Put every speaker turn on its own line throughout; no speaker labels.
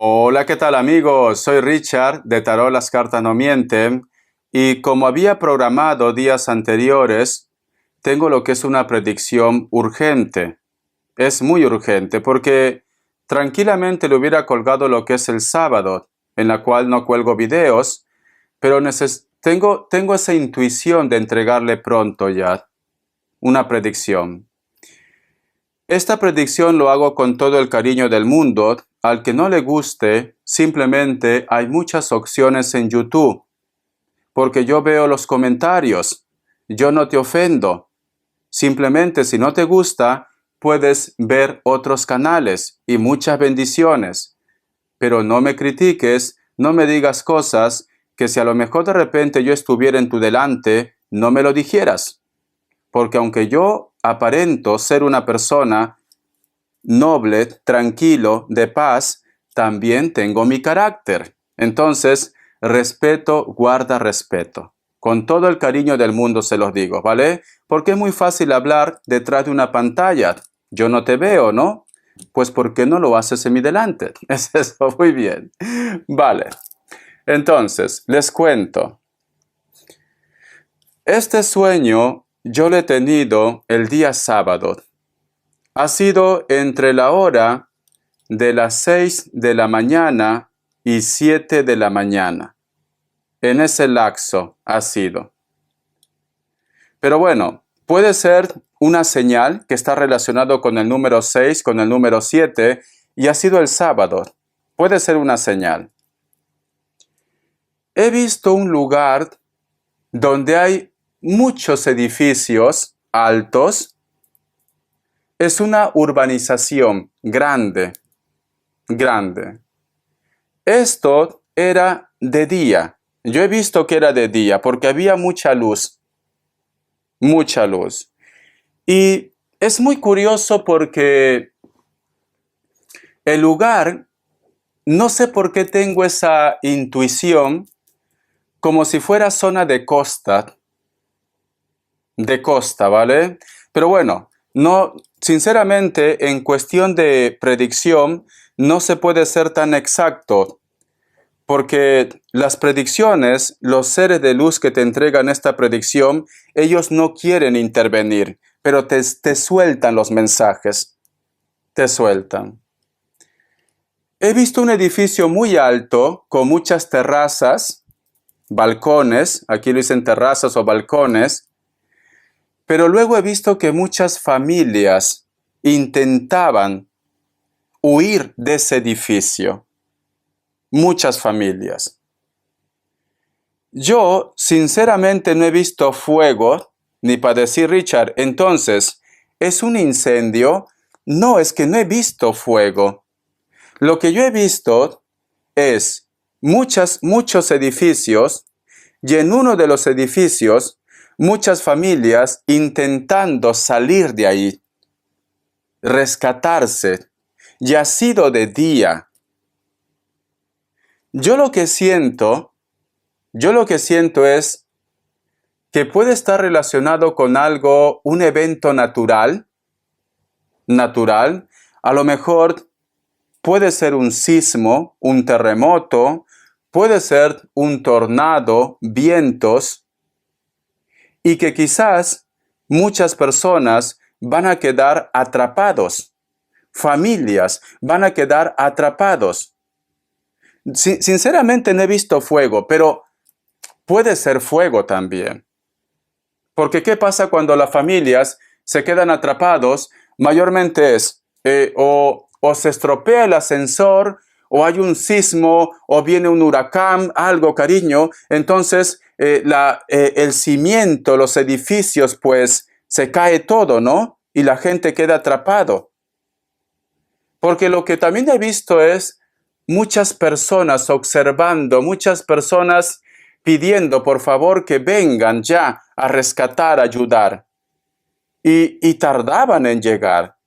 Hola, ¿qué tal amigos? Soy Richard de Tarot Las Cartas No Mienten y como había programado días anteriores, tengo lo que es una predicción urgente. Es muy urgente porque tranquilamente le hubiera colgado lo que es el sábado, en la cual no cuelgo videos, pero tengo esa intuición de entregarle pronto ya una predicción. Esta predicción lo hago con todo el cariño del mundo. Al que no le guste, simplemente hay muchas opciones en YouTube, porque yo veo los comentarios. Yo no te ofendo. Simplemente si no te gusta, puedes ver otros canales y muchas bendiciones. Pero no me critiques, no me digas cosas que si a lo mejor de repente yo estuviera en tu delante, no me lo dijeras. Porque aunque yo aparento ser una persona noble, tranquilo, de paz, también tengo mi carácter. Entonces, respeto, guarda respeto. Con todo el cariño del mundo se los digo, ¿vale? Porque es muy fácil hablar detrás de una pantalla. Yo no te veo, ¿no? Pues ¿por qué no lo haces en mi delante? Es eso, muy bien. Vale. Entonces, les cuento. Este sueño yo lo he tenido el día sábado. Ha sido entre la hora de las 6 de la mañana y 7 de la mañana. En ese lapso ha sido. Pero bueno, puede ser una señal que está relacionado con el número 6, con el número 7, y ha sido el sábado. Puede ser una señal. He visto un lugar donde hay muchos edificios altos. Es una urbanización grande. Esto era de día. Yo he visto que era de día porque había mucha luz. Mucha luz. Y es muy curioso porque el lugar, no sé por qué tengo esa intuición, como si fuera zona de costa, ¿vale? Pero bueno, no, sinceramente, en cuestión de predicción, no se puede ser tan exacto, porque las predicciones, los seres de luz que te entregan esta predicción, ellos no quieren intervenir, pero te sueltan los mensajes, te sueltan. He visto un edificio muy alto, con muchas terrazas, balcones, aquí lo dicen terrazas o balcones, pero luego he visto que muchas familias intentaban huir de ese edificio. Muchas familias. Yo, sinceramente, no he visto fuego, ni para decir, Richard, entonces, ¿es un incendio? No, es que no he visto fuego. Lo que yo he visto es muchos edificios, y en uno de los edificios, muchas familias intentando salir de ahí, rescatarse, y ha sido de día. Yo lo que siento es que puede estar relacionado con algo, un evento natural, a lo mejor puede ser un sismo, un terremoto, puede ser un tornado, vientos, y que quizás muchas personas van a quedar atrapados, familias van a quedar atrapados. Sinceramente no he visto fuego, pero puede ser fuego también. Porque ¿qué pasa cuando las familias se quedan atrapados? Mayormente es o se estropea el ascensor, o hay un sismo, o viene un huracán, algo, cariño. Entonces el cimiento, los edificios, pues se cae todo, ¿no? Y la gente queda atrapado. Porque lo que también he visto es muchas personas observando, muchas personas pidiendo por favor que vengan ya a rescatar, a ayudar. Y tardaban en llegar.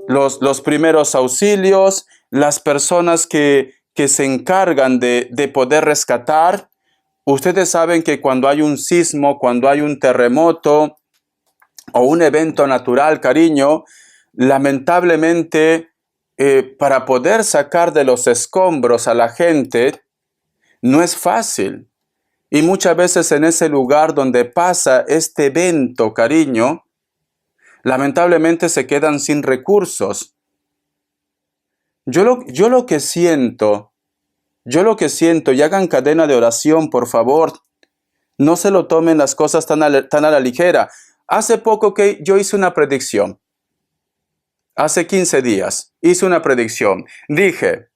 Los primeros auxilios, las personas que se encargan de poder rescatar. Ustedes saben que cuando hay un sismo, cuando hay un terremoto o un evento natural, cariño, lamentablemente para poder sacar de los escombros a la gente no es fácil. Y muchas veces en ese lugar donde pasa este evento, cariño, lamentablemente se quedan sin recursos. Yo lo que siento, y hagan cadena de oración, por favor, no se lo tomen las cosas tan a la ligera. Hace poco que yo hice una predicción. Hace 15 días hice una predicción. Dije,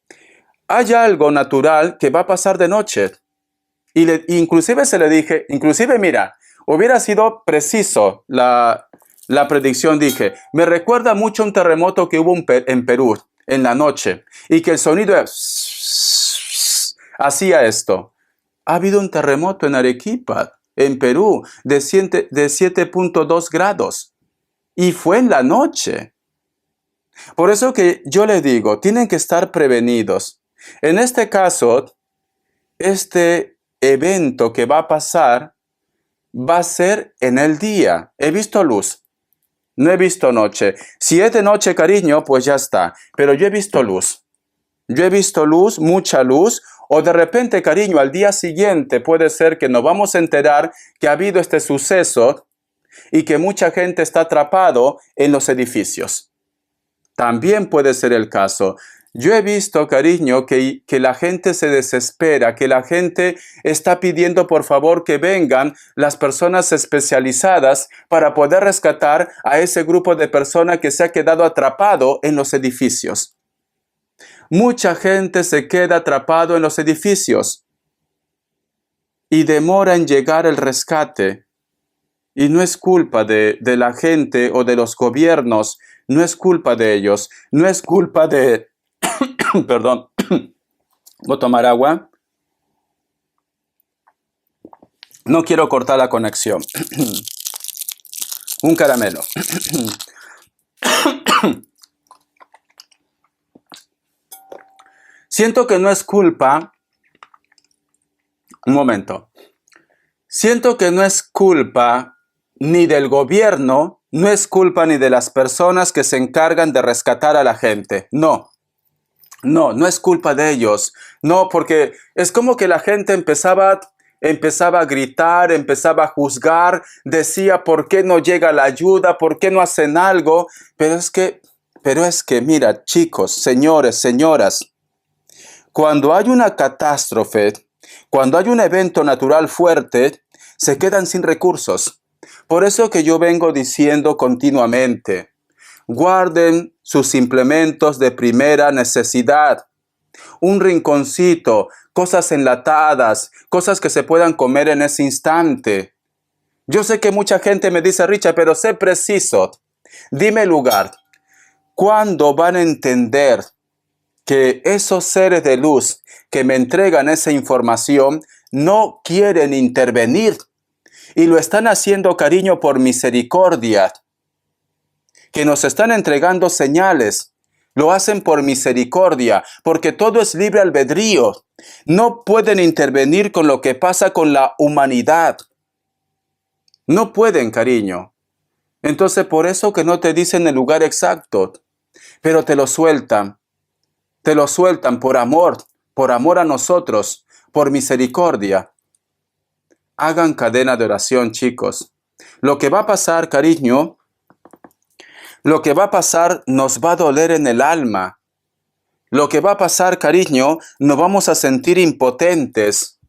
hay algo natural que va a pasar de noche. Inclusive se le dije, mira, hubiera sido preciso la predicción. Dije, me recuerda mucho un terremoto que hubo en Perú en la noche y que el sonido hacía esto. Ha habido un terremoto en Arequipa, en Perú, de 7.2 grados y fue en la noche. Por eso que yo les digo, tienen que estar prevenidos. En este caso, este evento que va a pasar va a ser en el día. He visto luz, no he visto noche. Si es de noche, cariño, pues ya está. Pero yo he visto luz. Yo he visto luz, mucha luz. O de repente, cariño, al día siguiente puede ser que nos vamos a enterar que ha habido este suceso y que mucha gente está atrapado en los edificios. También puede ser el caso. Yo he visto, cariño, que la gente se desespera, que la gente está pidiendo por favor que vengan las personas especializadas para poder rescatar a ese grupo de personas que se ha quedado atrapado en los edificios. Mucha gente se queda atrapado en los edificios y demora en llegar el rescate. Y no es culpa de la gente o de los gobiernos, no es culpa de ellos, no es culpa de... Perdón, ¿voy a tomar agua? No quiero cortar la conexión. Un caramelo. Siento que no es culpa... Un momento. Siento que no es culpa ni del gobierno, no es culpa ni de las personas que se encargan de rescatar a la gente. No es culpa de ellos. No, porque es como que la gente empezaba a gritar, empezaba a juzgar, decía, ¿por qué no llega la ayuda? ¿Por qué no hacen algo? Pero es que, mira, chicos, señores, señoras, cuando hay una catástrofe, cuando hay un evento natural fuerte, se quedan sin recursos. Por eso que yo vengo diciendo continuamente, guarden sus implementos de primera necesidad. Un rinconcito, cosas enlatadas, cosas que se puedan comer en ese instante. Yo sé que mucha gente me dice, Richard, pero sé preciso. Dime lugar. ¿Cuándo van a entender que esos seres de luz que me entregan esa información no quieren intervenir? Y lo están haciendo, cariño, por misericordia. Que nos están entregando señales. Lo hacen por misericordia, porque todo es libre albedrío. No pueden intervenir con lo que pasa con la humanidad. No pueden, cariño. Entonces, por eso que no te dicen el lugar exacto, pero te lo sueltan. Te lo sueltan por amor a nosotros, por misericordia. Hagan cadena de oración, chicos. Lo que va a pasar, cariño, lo que va a pasar nos va a doler en el alma. Lo que va a pasar, cariño, nos vamos a sentir impotentes.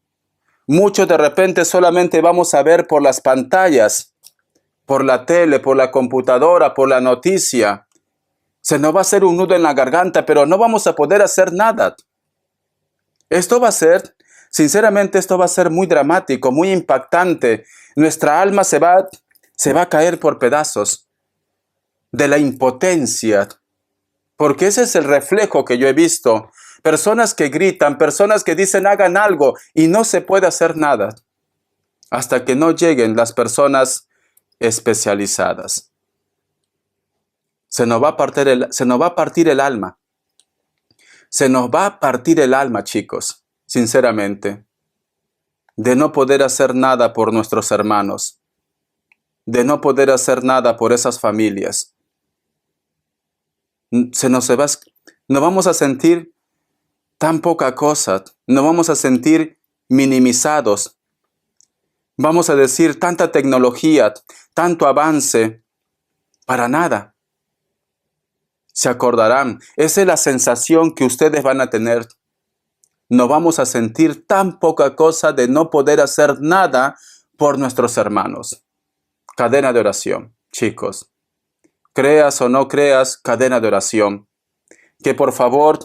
Muchos de repente solamente vamos a ver por las pantallas, por la tele, por la computadora, por la noticia. Se nos va a hacer un nudo en la garganta, pero no vamos a poder hacer nada. Sinceramente, esto va a ser muy dramático, muy impactante. Nuestra alma se va a caer por pedazos de la impotencia. Porque ese es el reflejo que yo he visto. Personas que gritan, personas que dicen hagan algo y no se puede hacer nada hasta que no lleguen las personas especializadas. Se nos va a partir el alma. Se nos va a partir el alma, chicos, sinceramente, de no poder hacer nada por nuestros hermanos, de no poder hacer nada por esas familias. Nos vamos a sentir tan poca cosa, nos vamos a sentir minimizados. Vamos a decir tanta tecnología, tanto avance, para nada. Se acordarán, esa es la sensación que ustedes van a tener. Nos vamos a sentir tan poca cosa de no poder hacer nada por nuestros hermanos. Cadena de oración, chicos. Creas o no creas, cadena de oración. Que por favor,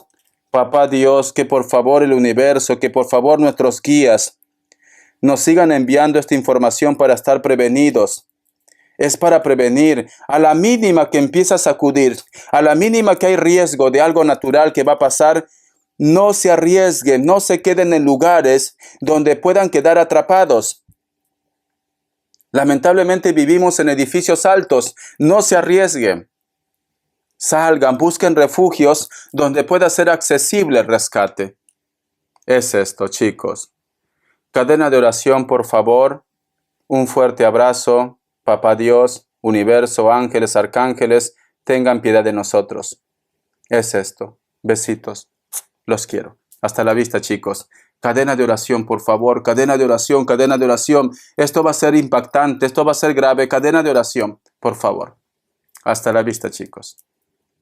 Papá Dios, que por favor el universo, que por favor nuestros guías nos sigan enviando esta información para estar prevenidos. Es para prevenir. A la mínima que empieza a sacudir, a la mínima que hay riesgo de algo natural que va a pasar, no se arriesguen, no se queden en lugares donde puedan quedar atrapados. Lamentablemente vivimos en edificios altos, no se arriesguen. Salgan, busquen refugios donde pueda ser accesible el rescate. Es esto, chicos. Cadena de oración, por favor. Un fuerte abrazo. Papá Dios, universo, ángeles, arcángeles, tengan piedad de nosotros. Es esto. Besitos. Los quiero. Hasta la vista, chicos. Cadena de oración, por favor. Cadena de oración, cadena de oración. Esto va a ser impactante, esto va a ser grave. Cadena de oración, por favor. Hasta la vista, chicos.